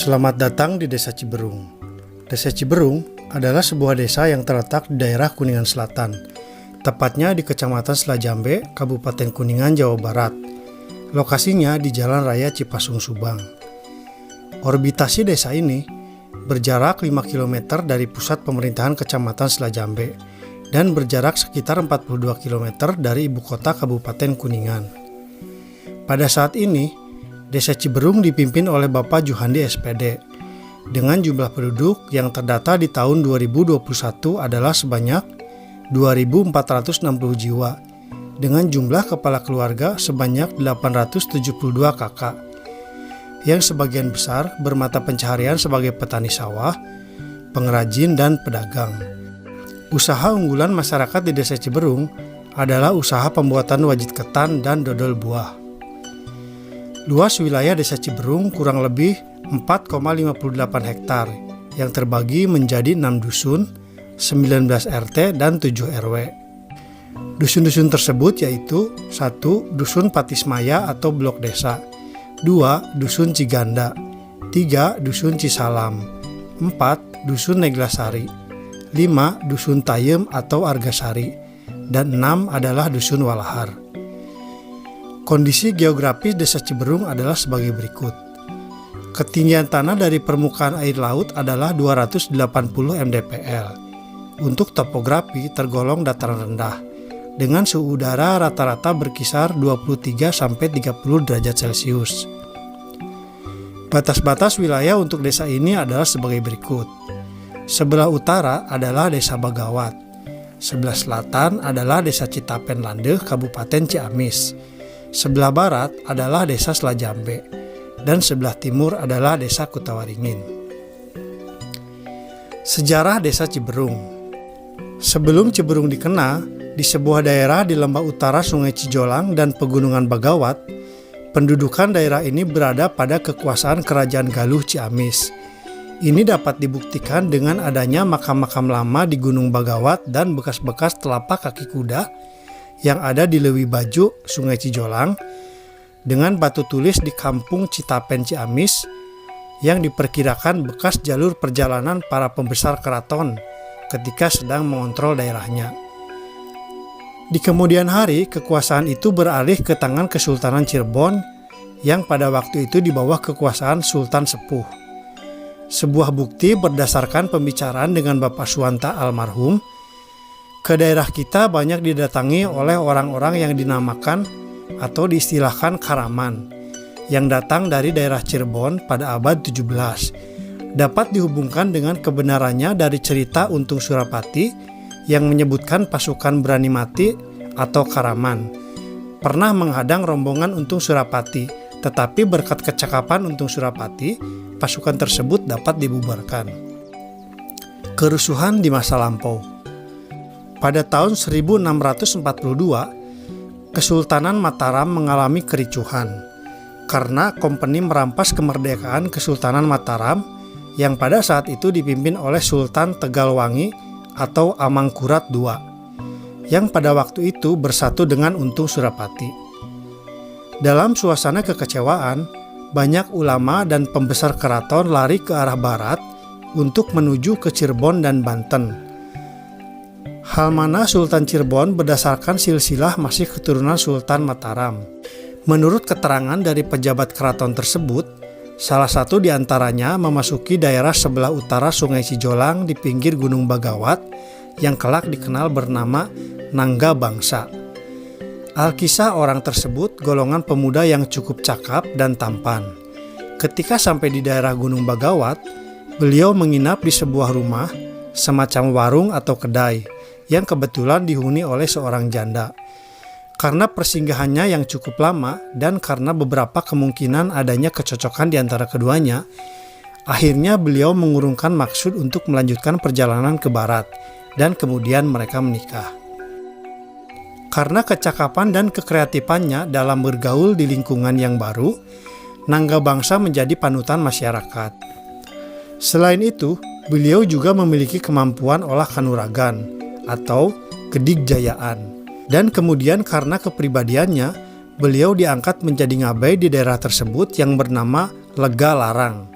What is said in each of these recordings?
Selamat datang di Desa Ciberung. Desa Ciberung adalah sebuah desa yang terletak di daerah Kuningan Selatan, tepatnya di Kecamatan Selajambe, Kabupaten Kuningan, Jawa Barat. Lokasinya di Jalan Raya Cipasung Subang. Orbitasi desa ini berjarak 5 km dari pusat pemerintahan Kecamatan Selajambe dan berjarak sekitar 42 km dari ibu kota Kabupaten Kuningan. Pada saat ini, Desa Ciberung dipimpin oleh Bapak Juhandi SPD dengan jumlah penduduk yang terdata di tahun 2021 adalah sebanyak 2.460 jiwa dengan jumlah kepala keluarga sebanyak 872 kakak yang sebagian besar bermata pencaharian sebagai petani sawah, pengrajin, dan pedagang. Usaha unggulan masyarakat di Desa Ciberung adalah usaha pembuatan wajit ketan dan dodol buah. Luas wilayah Desa Ciberung kurang lebih 4,58 hektar yang terbagi menjadi 6 dusun, 19 RT, dan 7 RW. Dusun-dusun tersebut yaitu 1. Dusun Patismaya atau Blok Desa, 2. Dusun Ciganda, 3. Dusun Cisalam, 4. Dusun Neglasari, 5. Dusun Tayem atau Argasari, dan 6 adalah Dusun Walahar. Kondisi geografis Desa Ciberung adalah sebagai berikut. Ketinggian tanah dari permukaan air laut adalah 280 mdpl. Untuk topografi tergolong dataran rendah, dengan suhu udara rata-rata berkisar 23-30 derajat Celcius. Batas-batas wilayah untuk desa ini adalah sebagai berikut. Sebelah utara adalah Desa Bagawat. Sebelah selatan adalah Desa Citapen Landeh, Kabupaten Ciamis. Sebelah barat adalah Desa Selajambe, dan sebelah timur adalah Desa Kutawaringin. Sejarah Desa Ciberung. Sebelum Ciberung dikenal, di sebuah daerah di lembah utara Sungai Cijolang dan Pegunungan Bagawat, pendudukan daerah ini berada pada kekuasaan Kerajaan Galuh Ciamis. Ini dapat dibuktikan dengan adanya makam-makam lama di Gunung Bagawat dan bekas-bekas telapak kaki kuda yang ada di Lewi Baju, Sungai Cijolang, dengan batu tulis di Kampung Citapen Ciamis yang diperkirakan bekas jalur perjalanan para pembesar keraton ketika sedang mengontrol daerahnya. Di kemudian hari, kekuasaan itu beralih ke tangan Kesultanan Cirebon yang pada waktu itu di bawah kekuasaan Sultan Sepuh. Sebuah bukti berdasarkan pembicaraan dengan Bapak Suwanta almarhum, ke daerah kita banyak didatangi oleh orang-orang yang dinamakan atau diistilahkan Karaman yang datang dari daerah Cirebon pada abad 17. Dapat dihubungkan dengan kebenarannya dari cerita Untung Surapati yang menyebutkan pasukan Berani Mati atau Karaman pernah menghadang rombongan Untung Surapati, tetapi berkat kecakapan Untung Surapati, pasukan tersebut dapat dibubarkan. Kerusuhan di masa lampau. Pada tahun 1642, Kesultanan Mataram mengalami kericuhan karena kompeni merampas kemerdekaan Kesultanan Mataram yang pada saat itu dipimpin oleh Sultan Tegalwangi atau Amangkurat II, yang pada waktu itu bersatu dengan Untung Surapati. Dalam suasana kekecewaan, banyak ulama dan pembesar keraton lari ke arah barat untuk menuju ke Cirebon dan Banten. Hal mana Sultan Cirebon berdasarkan silsilah masih keturunan Sultan Mataram. Menurut keterangan dari pejabat keraton tersebut, salah satu di antaranya memasuki daerah sebelah utara Sungai Cijolang di pinggir Gunung Bagawat yang kelak dikenal bernama Nangga Bangsa. Alkisah orang tersebut golongan pemuda yang cukup cakap dan tampan. Ketika sampai di daerah Gunung Bagawat, beliau menginap di sebuah rumah, semacam warung atau kedai, yang kebetulan dihuni oleh seorang janda. Karena persinggahannya yang cukup lama dan karena beberapa kemungkinan adanya kecocokan di antara keduanya, akhirnya beliau mengurungkan maksud untuk melanjutkan perjalanan ke barat dan kemudian mereka menikah. Karena kecakapan dan kekreatifannya dalam bergaul di lingkungan yang baru, Nangga Bangsa menjadi panutan masyarakat. Selain itu, beliau juga memiliki kemampuan olah kanuragan atau kedigjayaan. Dan kemudian karena kepribadiannya, beliau diangkat menjadi ngabai di daerah tersebut yang bernama Lega Larang.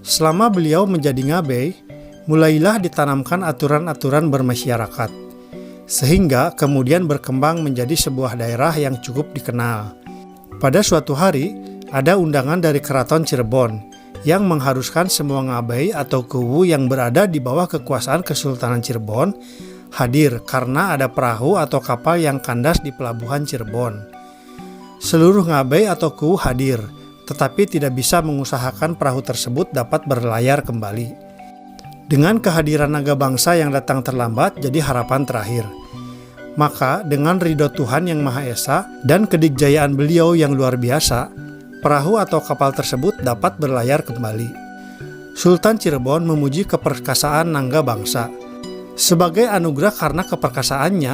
Selama beliau menjadi ngabei, mulailah ditanamkan aturan-aturan bermasyarakat, sehingga kemudian berkembang menjadi sebuah daerah yang cukup dikenal. Pada suatu hari, ada undangan dari Keraton Cirebon yang mengharuskan semua ngabei atau kuwu yang berada di bawah kekuasaan Kesultanan Cirebon hadir karena ada perahu atau kapal yang kandas di pelabuhan Cirebon. Seluruh ngabei atau kuwu hadir, tetapi tidak bisa mengusahakan perahu tersebut dapat berlayar kembali. Dengan kehadiran naga bangsa yang datang terlambat jadi harapan terakhir. Maka dengan ridho Tuhan Yang Maha Esa dan kedikjayaan beliau yang luar biasa, perahu atau kapal tersebut dapat berlayar kembali. Sultan Cirebon memuji keperkasaan Nangga Bangsa. Sebagai anugerah karena keperkasaannya,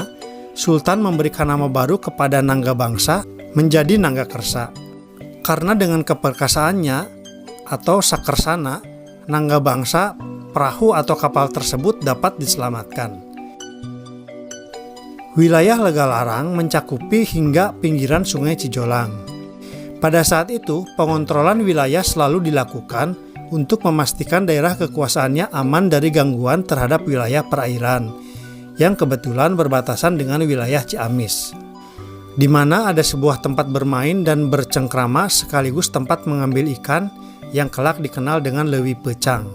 Sultan memberikan nama baru kepada Nangga Bangsa menjadi Nangga Kersa. Karena dengan keperkasaannya atau sakersana, Nangga Bangsa, perahu atau kapal tersebut dapat diselamatkan. Wilayah Legalarang mencakupi hingga pinggiran Sungai Cijolang. Pada saat itu, pengontrolan wilayah selalu dilakukan untuk memastikan daerah kekuasaannya aman dari gangguan terhadap wilayah perairan, yang kebetulan berbatasan dengan wilayah Ciamis, di mana ada sebuah tempat bermain dan bercengkrama sekaligus tempat mengambil ikan yang kelak dikenal dengan Leuwi Peucang.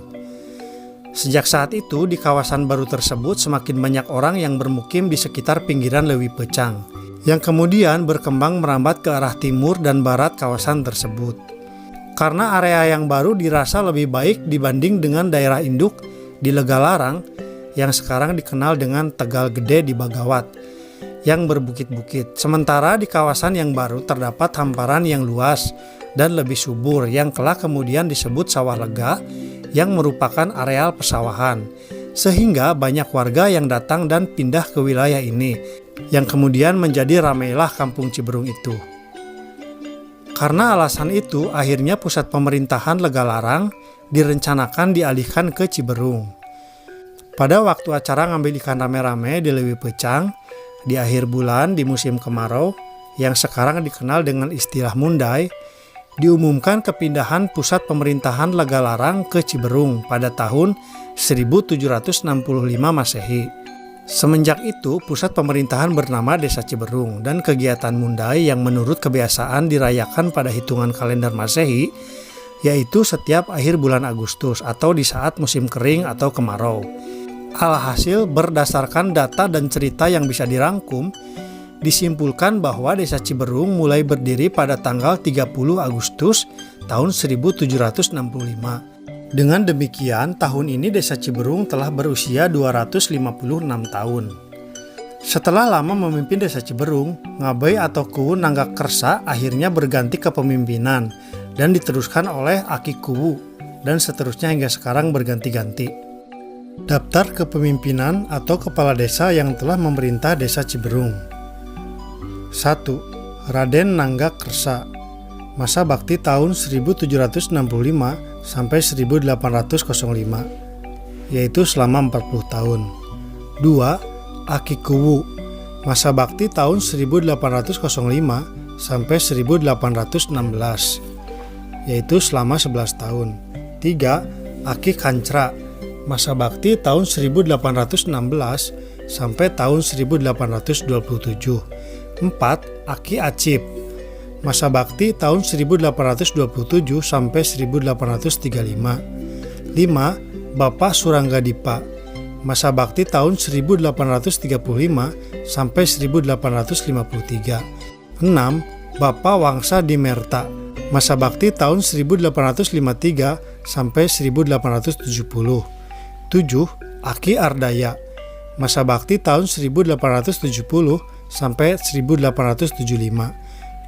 Sejak saat itu, di kawasan baru tersebut semakin banyak orang yang bermukim di sekitar pinggiran Leuwi Peucang, yang kemudian berkembang merambat ke arah timur dan barat kawasan tersebut. Karena area yang baru dirasa lebih baik dibanding dengan daerah induk di Legalarang, yang sekarang dikenal dengan Tegal Gede di Bagawat, yang berbukit-bukit. Sementara di kawasan yang baru terdapat hamparan yang luas dan lebih subur, yang kelak kemudian disebut Sawah Lega, yang merupakan areal pesawahan, sehingga banyak warga yang datang dan pindah ke wilayah ini, yang kemudian menjadi ramailah Kampung Ciberung itu. Karena alasan itu, akhirnya pusat pemerintahan Legalarang direncanakan dialihkan ke Ciberung. Pada waktu acara ngambil ikan rame-rame di Leuwi Peucang, di akhir bulan di musim kemarau, yang sekarang dikenal dengan istilah Mundai, diumumkan kepindahan pusat pemerintahan Legalarang ke Ciberung pada tahun 1765 Masehi. Semenjak itu, pusat pemerintahan bernama Desa Ciberung, dan kegiatan Mundai yang menurut kebiasaan dirayakan pada hitungan kalender Masehi, yaitu setiap akhir bulan Agustus atau di saat musim kering atau kemarau. Alhasil, berdasarkan data dan cerita yang bisa dirangkum, disimpulkan bahwa Desa Ciberung mulai berdiri pada tanggal 30 Agustus tahun 1765. Dengan demikian, tahun ini Desa Ciberung telah berusia 256 tahun. Setelah lama memimpin Desa Ciberung, ngabei atau kuwu Nangga Kersa akhirnya berganti kepemimpinan dan diteruskan oleh Aki Kuwu, dan seterusnya hingga sekarang berganti-ganti. Daftar kepemimpinan atau kepala desa yang telah memerintah Desa Ciberung. 1. Raden Nangga Kersa, masa bakti tahun 1765 sampai 1805, yaitu selama 40 tahun. 2. Aki Kuwu, masa bakti tahun 1805 sampai 1816, yaitu selama 11 tahun. 3. Aki Kancra, masa bakti tahun 1816 sampai tahun 1827. 4. Aki Acip, masa bakti tahun 1827 sampai 1835. 5. Bapak Suranggadipa, masa bakti tahun 1835 sampai 1853. 6. Bapak Wangsa Dimerta, masa bakti tahun 1853 sampai 1870. 7. Aki Ardaya, masa bakti tahun 1870 sampai 1875.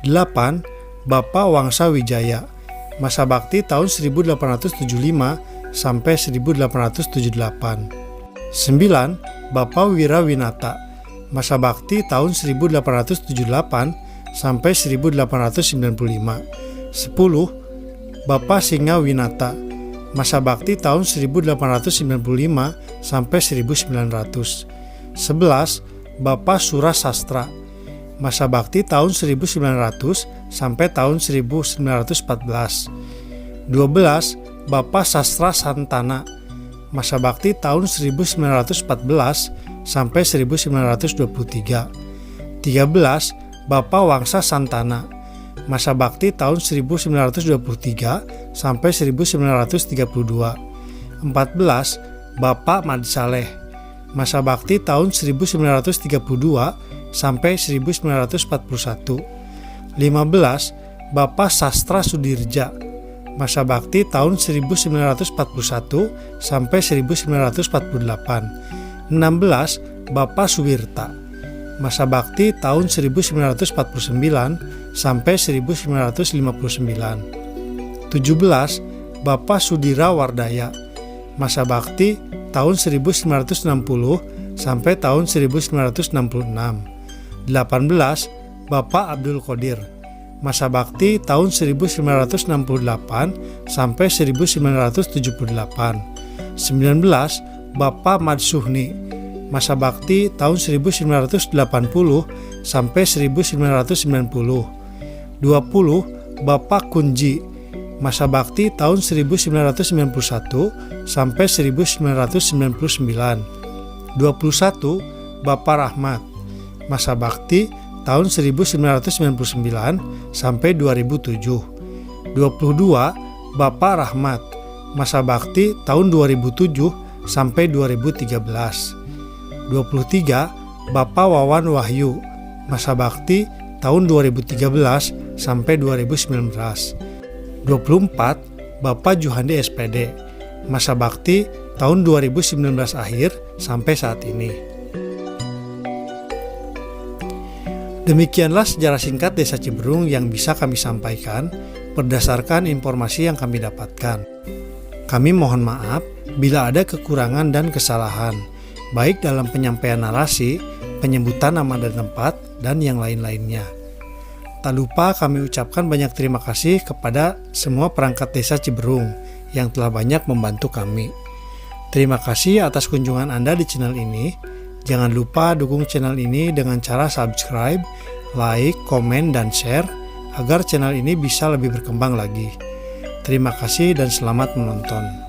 8. Bapak Wangsa Wijaya, masa bakti tahun 1875 sampai 1878. 9. Bapak Wirawinata, masa bakti tahun 1878 sampai 1895. 10. Bapak Singa Winata, masa bakti tahun 1895 sampai 1900. 11. Bapak Sura Sastra, masa bakti tahun 1900 sampai tahun 1914. 12. Bapak Sastra Santana, masa bakti tahun 1914 sampai 1923. 13. Bapak Wangsa Santana, masa bakti tahun 1923 sampai 1932. 14. Bapak Mad Saleh, masa bakti tahun 1932 sampai 1941. 15. Bapak Sastra Sudirja, masa bakti tahun 1941 sampai 1948. 16. Bapak Suwirta, masa bakti tahun 1949 sampai 1959. 17. Bapak Sudira Wardaya, masa bakti tahun 1960 sampai tahun 1966. 18. Bapak Abdul Qadir, masa bakti tahun 1968 sampai 1978. 19. Bapak Madsuhni, masa bakti tahun 1980 sampai 1990. 20. Bapak Kunji, masa bakti tahun 1991 sampai 1999. 21. Bapak Rahmat, masa bakti tahun 1999 sampai 2007. 22. Bapak Rahmat, masa bakti tahun 2007 sampai 2013. 23. Bapak Wawan Wahyu, masa bakti tahun 2013 sampai 2019. 24. Bapak Juhandi SPD, masa bakti tahun 2019 akhir sampai saat ini. Demikianlah sejarah singkat Desa Ciberung yang bisa kami sampaikan berdasarkan informasi yang kami dapatkan. Kami mohon maaf bila ada kekurangan dan kesalahan, baik dalam penyampaian narasi, penyebutan nama dan tempat, dan yang lain-lainnya. Tak lupa kami ucapkan banyak terima kasih kepada semua perangkat Desa Ciberung yang telah banyak membantu kami. Terima kasih atas kunjungan Anda di channel ini. Jangan lupa dukung channel ini dengan cara subscribe, like, komen, dan share agar channel ini bisa lebih berkembang lagi. Terima kasih dan selamat menonton.